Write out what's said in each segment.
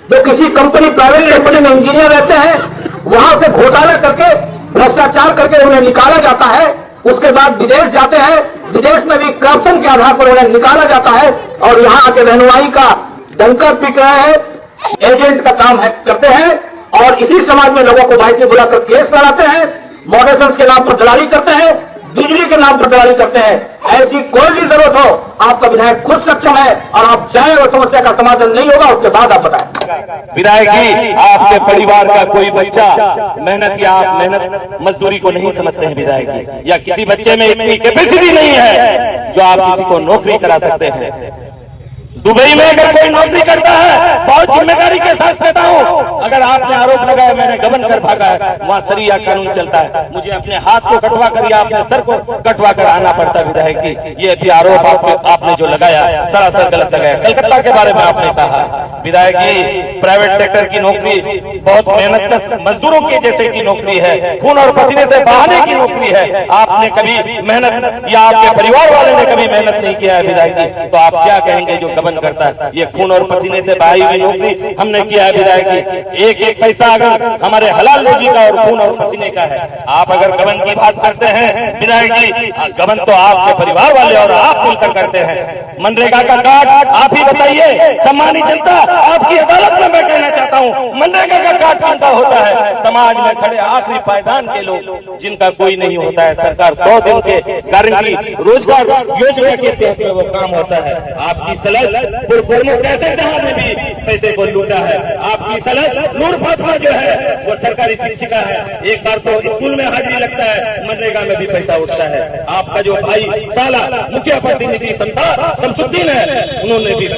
जो किसी company, private company में इंजीनियर रहते हैं, वहां से घोटाला करके, भ्रष्टाचार करके उन्हें निकाला जाता है। उसके बाद विदेश जाते हैं, विदेश में भी करप्शन के आधार पर उन्हें निकाला जाता है और यहाँ आके रहनुमाई का डंका पीट रहे हैं, एजेंट का काम करते हैं और इसी समाज में लोगों को बाहर से बुलाकर केस कराते हैं, मॉडरेशंस के नाम पर दलाली करते हैं, बिजली के नाम पर दलाली करते हैं। ऐसी कोई भी जरूरत हो, आपका विधायक खुद सक्षम है और आप चाहे और समस्या का समाधान नहीं होगा उसके बाद आप बताएं। विधायक जी, आपके परिवार का कोई बच्चा मेहनत या आप मेहनत मजदूरी को नहीं समझते हैं विधायक जी, या किसी बच्चे में इतनी कैपेसिटी नहीं है जो आप किसी को नौकरी करा सकते हैं। दुबई में अगर कोई नौकरी करता है, बहुत जिम्मेदारी के साथ कहता हूँ, अगर आपने आरोप लगाया मैंने गबन कर भागा है, वहाँ शरिया कानून चलता है, मुझे अपने हाथ को कटवा कर या अपने सर को कटवा कर आना पड़ता है। विधायक जी, ये भी आरोप आपने जो लगाया सरासर गलत लगाया। कलकत्ता के बारे में आपने कहा, विधायक जी प्राइवेट सेक्टर की नौकरी बहुत मेहनत मजदूरों की जैसे की नौकरी है, खून और पसीने से बहाने की नौकरी है। आपने कभी मेहनत या आपके परिवार वाले ने कभी मेहनत नहीं किया है विधायक जी, तो आप क्या कहेंगे जो गबन करता है? ये खून और पसीने से बहाई हुई नौकरी हमने किया है विधायक जी। एक एक पैसा अगर हमारे हलाल रोजी का और खून और पसीने का है। आप अगर गबन की बात करते हैं विधायक जी, गबन तो आपके परिवार वाले और आप मिलकर करते हैं। मनरेगा का कार्ड आप ही बताइए, सम्मानित जनता, आपकी अदालत में मैं कहना चाहता हूँ, मनरेगा का कार्ड कौन सा होता है? समाज में खड़े आखिरी पायदान के लोग जिनका कोई नहीं होता है। सरकार 100 दिन के गारंटी रोजगार योजना के तहत वो काम होता है। आपकी सलाह कैसे जहां में भी पैसे को लूटा है। आपकी सलाह नूर फातिमा जो है वो सरकारी शिक्षिका है, एक बार तो स्कूल में हाजिरी लगता है, मनरेगा में भी पैसा उठता है। आपका जो भाई साला मुखिया प्रतिनिधि शमसुद्दीन है, उन्होंने भी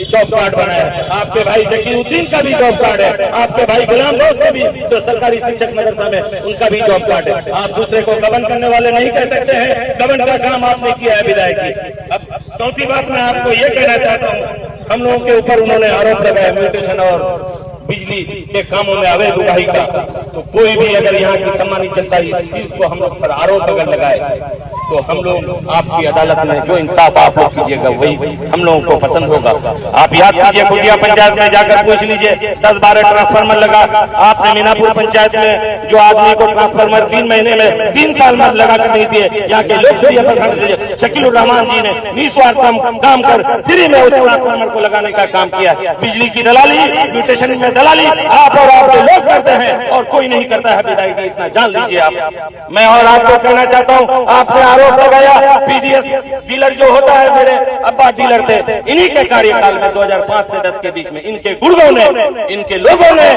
जॉब कार्ड बनाया। आपके भाई जकीरुद्दीन का भी जॉब कार्ड है, आपके भाई गुलाम दोस्त का भी जो सरकारी शिक्षक मदरसा में उनका भी जॉब कार्ड है। आप दूसरे को गबन करने वाले नहीं कह सकते हैं, गबन का काम आपने किया है विधायक जी। अब चौथी बात मैं आपको ये कहना चाहता हूँ, हम लोगों के ऊपर उन्होंने आरोप लगाया म्यूटेशन और बिजली के कामों में अवैध उगाही का, तो कोई भी अगर यहाँ की सम्मानित जनता इस चीज को हम लोग पर आरोप अगर लगाए तो हम लोग आपकी अदालत में जो इंसाफ आप लोग कीजिएगा वही हम लोगों को पसंद होगा। आप याद कीजिए, कुटिया पंचायत में जाकर पूछ लीजिए, 10-12 ट्रांसफार्मर लगा। आपने मीनापुर पंचायत में जो आदमी को ट्रांसफार्मर 3 महीने में 3 साल में लगा कर नहीं दिए, यहाँ के लोकप्रिय प्रधान शकीलुर रहमान जी ने निस्वार्थ काम कर फ्री में उस ट्रांसफार्मर को लगाने का काम किया। बिजली की दलाली, म्यूटेशन में दलाली आप और आपके लोग करते हैं और कोई नहीं करता है विधायक जी, इतना जान लीजिए आप। मैं और आपको कहना चाहता हूँ, आपने आरोप लगाया पीडीएस डीलर जो होता है, मेरे अब्बा डीलर थे, इन्हीं के कार्यकाल में 2005 से 10 के बीच में इनके गुर्गों ने, इनके लोगों ने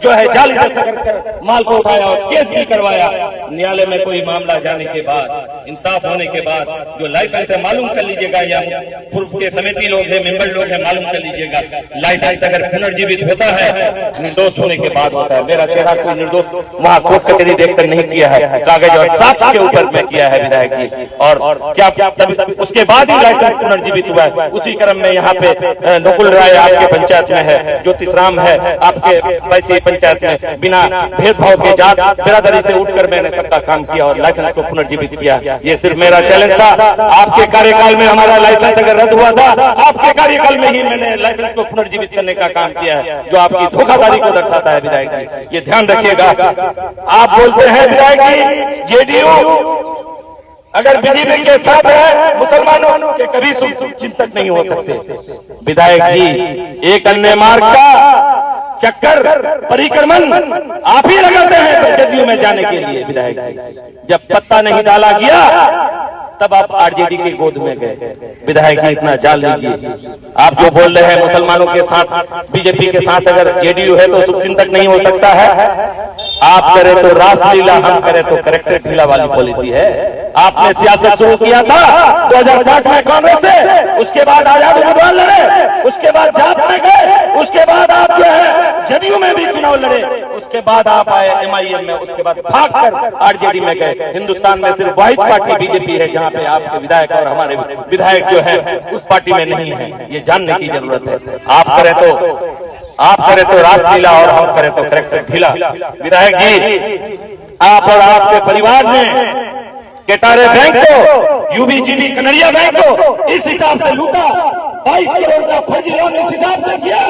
जो है जाली दस्तखत कर माल को उठाया और केस भी करवाया। न्यायालय में कोई मामला जाने के बाद, इंसाफ होने के बाद जो लाइसेंस है मालूम कर लीजिएगा, या पूर्व के समिति लोग हैं, मेंबर लोग हैं, मालूम कर लीजिएगा। लाइसेंस अगर पुनर्जीवित होता है निर्दोष होने के बाद होता है। मेरा चेहरा कोई निर्दोष वहाँ कोर्ट कचहरी देखकर नहीं किया है, कागज और साक्ष्य के ऊपर में किया है विधायक जी। और क्या उसके बाद ही लाइसेंस पुनर्जीवित हुआ है। उसी क्रम में यहाँ पे नकुल राय आपके पंचायत में है, ज्योतिषराम है आपके वैसे पंचायत में, बिना भेदभाव के जात बिरादरी से उठकर मैंने सबका काम किया और लाइसेंस को पुनर्जीवित किया। ये सिर्फ मेरा चैलेंज था। आपके कार्यकाल में हमारा लाइसेंस अगर रद्द हुआ था, आपके कार्यकाल में ही मैंने लाइसेंस को पुनर्जीवित करने का काम किया है, जो आपकी धोखाधड़ी को दर्शाता है विधायक जी। ये ध्यान रखिएगा। आप बोलते हैं विधायक जी जेडीयू अगर बीजेपी के साथ है, मुसलमानों के कभी चिंतक नहीं हो सकते। विधायक जी, एक अन्य मार्ग का चक्कर परिक्रमण आप ही लगाते हैं जदयू में जाने के लिए विधायक जी। जब पत्ता नहीं डाला गया तब आप आरजेडी की गोद में गए विधायक जी, इतना जान लीजिए। आप जो बोल रहे हैं मुसलमानों के साथ, बीजेपी के साथ अगर जेडीयू है तो शुभचिंतक नहीं हो सकता है। आप करें तो रासलीला, हम करें तो करेक्टर ढीला वाली पॉलिसी है। आपने सियासत शुरू किया था 2005 में कांग्रेस से, उसके बाद आजाद उम्मीदवार लड़े, उसके बाद जाप में गए, उसके बाद आप जो है जदयू में भी चुनाव लड़े, उसके बाद आप आए एमआईएम में, उसके बाद भागकर आरजेडी में गए। हिंदुस्तान में सिर्फ वाहिद पार्टी बीजेपी है जहां पे आपके विधायक और हमारे विधायक जो है उस पार्टी में नहीं है। ये जानने की जरूरत है। आप करें तो रासलीला और हम करें तो करेक्टर ढीला। विधायक जी, आप और आपके परिवार ने केटारे बैंक को, यूबीजीबी कनरिया बैंक को इस हिसाब से लूटा, 22 करोड़ का फर्जी लोन इस हिसाब से किया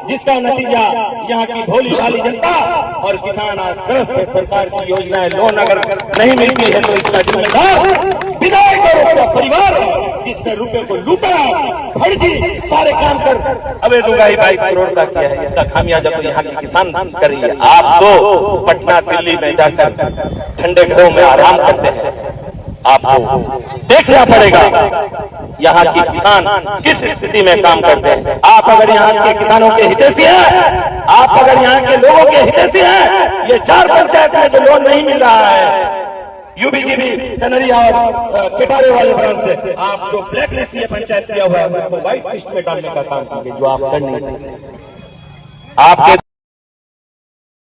जिस जिसका नतीजा यहाँ की भोली भाली जनता और किसान आज त्रस्त है। सरकार की योजनाएं लोन अगर नहीं मिलती है तो इसका जिम्मेदार विधायक और उसका परिवार है, जिसने रुपए को लूटा, फर्जी सारे काम कर अबे दूंगा ही 22 करोड़ का किया है। इसका खामियाजा तो यहाँ के किसान कर रही है। आप तो पटना दिल्ली में जाकर ठंडे घरों में आराम करते हैं। आपको देखना पड़ेगा यहाँ के किसान किस स्थिति में काम करते हैं। आप अगर यहाँ के किसानों के हितैषी हैं, आप अगर यहाँ के लोगों के हितैषी हैं, ये 4 पंचायत में जो लोन नहीं मिल रहा है यूबीजीबी कनरिया और केटारे वाले ब्रांच से, आप जो ब्लैक लिस्ट ये पंचायत किया हुआ है उसको व्हाइट लिस्ट में डालने का काम कीजिए, जो आप कर नहीं सकते। आपके